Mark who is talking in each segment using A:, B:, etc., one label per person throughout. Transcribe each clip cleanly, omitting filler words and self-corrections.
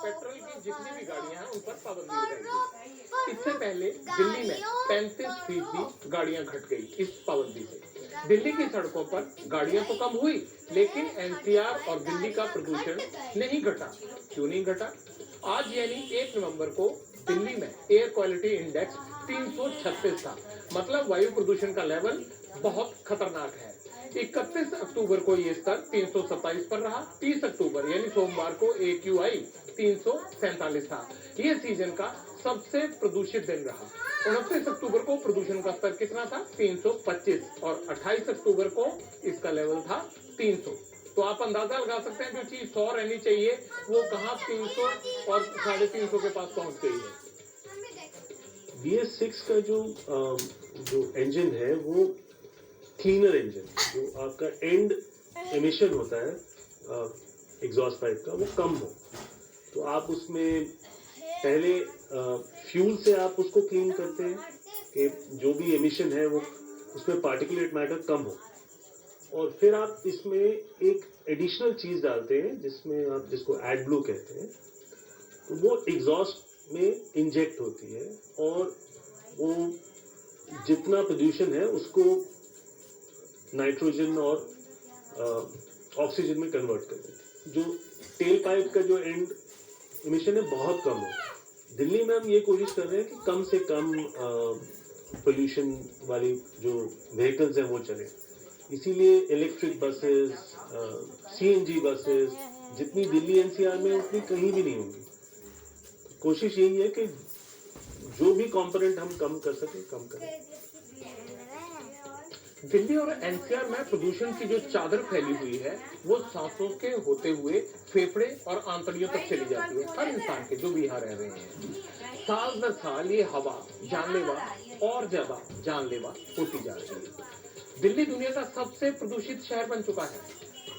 A: Petrol की जितनी भी गाड़ियां हैं उन पर पाबंदी लगाई। इससे पहले दिल्ली में 35% गाड़ियां घट गई इस पाबंदी से। दिल्ली की सड़कों पर गाड़ियां तो कम हुई, लेकिन एनसीआर और दिल्ली का प्रदूषण नहीं घटा। क्यों नहीं घटा? आज यानी 1 नवंबर को दिल्ली में एयर क्वालिटी इंडेक्स 336 था। मतलब वायु प्रदूषण का लेवल बहुत खतरनाक है। 31 अक्टूबर को ये स्तर 327 पर रहा। 30 अक्टूबर यानी सोमवार को AQI 347 था। ये सीजन का सबसे प्रदूषित दिन रहा। 29 अक्टूबर को प्रदूषण का स्तर कितना था? 325 और 28 अक्टूबर को इसका लेवल था 300। तो आप अंदाजा लगा सकते हैं जो चीज 100 रहनी चाहिए वो कहाँ 300 और 350 के पास पहुंच गई है।
B: BS6 का जो इंजन है वो क्लीनर इंजन, जो आपका एंड एमिशन होता है एग्जॉस्ट पाइप का, वो कम हो। तो आप उसमें पहले फ्यूल से आप उसको क्लीन करते हैं कि जो भी एमिशन है वो उसमें पार्टिकुलेट मैटर कम हो, और फिर आप इसमें एक एडिशनल चीज डालते हैं जिसमें आप जिसको एडब्लू कहते हैं। तो वो एग्जॉस्ट में इंजेक्ट होती है और वो जितना प्रदूषण है उसको नाइट्रोजन और ऑक्सीजन में कन्वर्ट कर देती है। जो टेल पाइप का जो एंड एमिशन है बहुत कम है। दिल्ली में हम ये कोशिश कर रहे हैं कि कम से कम पोल्यूशन वाली जो व्हीकल्स हैं वो चले। इसीलिए इलेक्ट्रिक बसेस, CNG बसेस जितनी दिल्ली NCR में उतनी कहीं भी नहीं होंगी। कोशिश यही है कि जो भी कंपोनेंट हम कम कर सके कम करें।
A: दिल्ली और NCR में प्रदूषण की जो चादर फैली हुई है वो सांसों के होते हुए फेफड़े और आंतड़ियों तक चली जाती है। हर इंसान के जो भी यहाँ रह रहे हैं, साल दर साल ये हवा जानलेवा और ज्यादा जानलेवा होती जा रही है। दिल्ली दुनिया का सबसे प्रदूषित शहर बन चुका है।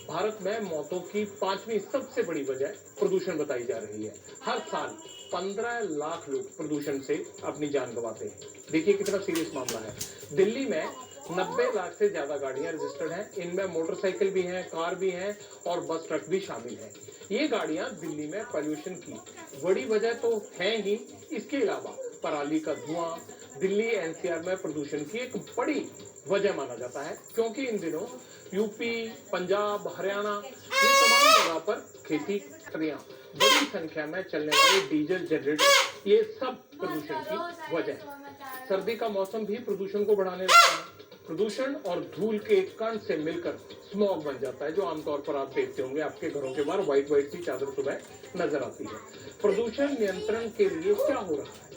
A: भारत में मौतों की 5वीं सबसे बड़ी वजह प्रदूषण बताई जा रही है। हर साल 15 लाख लोग प्रदूषण से अपनी जान गंवाते हैं। देखिए कितना सीरियस मामला है। दिल्ली में 90 लाख से ज्यादा गाड़ियां रजिस्टर्ड हैं। इनमें मोटरसाइकिल भी हैं, कार भी हैं और बस ट्रक भी शामिल हैं। ये गाड़ियां दिल्ली में पॉल्यूशन की बड़ी वजह तो है ही। इसके अलावा पराली का धुआं दिल्ली NCR में प्रदूषण की एक बड़ी वजह माना जाता है, क्योंकि इन दिनों यूपी, पंजाब, हरियाणा ये तमाम जगह पर खेती फैक्ट्रियां, बड़ी संख्या में चलने वाले डीजल जनरेटर, ये सब प्रदूषण की वजह है। सर्दी का मौसम भी प्रदूषण को बढ़ाने लगता है। प्रदूषण और धूल के कण से मिलकर स्मॉग बन जाता है, जो आमतौर पर आप देखते होंगे आपके घरों के बाहर व्हाइट सी चादर सुबह नजर आती है। प्रदूषण नियंत्रण के लिए क्या हो रहा है,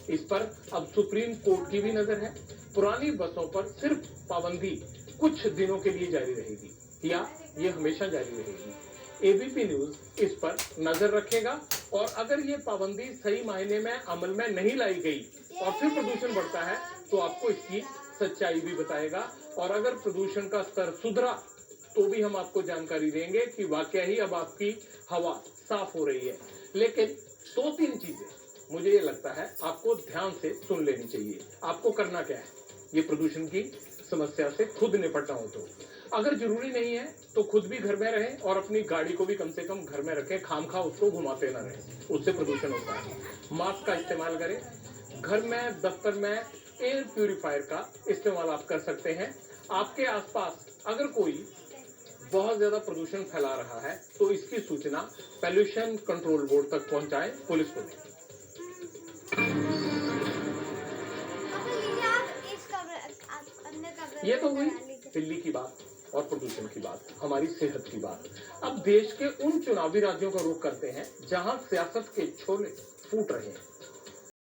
A: इस पर अब सुप्रीम कोर्ट की भी नजर है। पुरानी बसों पर सिर्फ पाबंदी कुछ दिनों के लिए जारी रहेगी या ये हमेशा जारी रहेगी। ABP न्यूज इस पर नजर रखेगा और अगर ये पाबंदी सही मायने में अमल में नहीं लाई गई और फिर प्रदूषण बढ़ता है तो आपको इसकी सच्चाई भी बताएगा। और अगर प्रदूषण का स्तर सुधरा तो भी हम आपको जानकारी देंगे कि वाकया ही अब आपकी हवा साफ हो रही है। लेकिन 2-3 चीजें मुझे ये लगता है आपको ध्यान से सुन लेनी चाहिए। आपको करना क्या है, ये प्रदूषण की समस्या से खुद निपटना हो तो अगर जरूरी नहीं है तो खुद भी घर में रहें और अपनी गाड़ी को भी कम से कम घर में रखें। खामखा उसको घुमाते ना रहें, उससे प्रदूषण होता है। मास्क का इस्तेमाल करें। घर में, दफ्तर में एयर प्यूरिफायर का इस्तेमाल आप कर सकते हैं। आपके आसपास अगर कोई बहुत ज्यादा प्रदूषण फैला रहा है तो इसकी सूचना पॉल्यूशन कंट्रोल बोर्ड तक पहुंचाएं, पुलिस को दें। ये तो हुई दिल्ली की बात और प्रदूषण की बात, हमारी सेहत की बात। अब देश के उन चुनावी राज्यों का रुख करते हैं जहां सियासत के छोले फूट रहे हैं।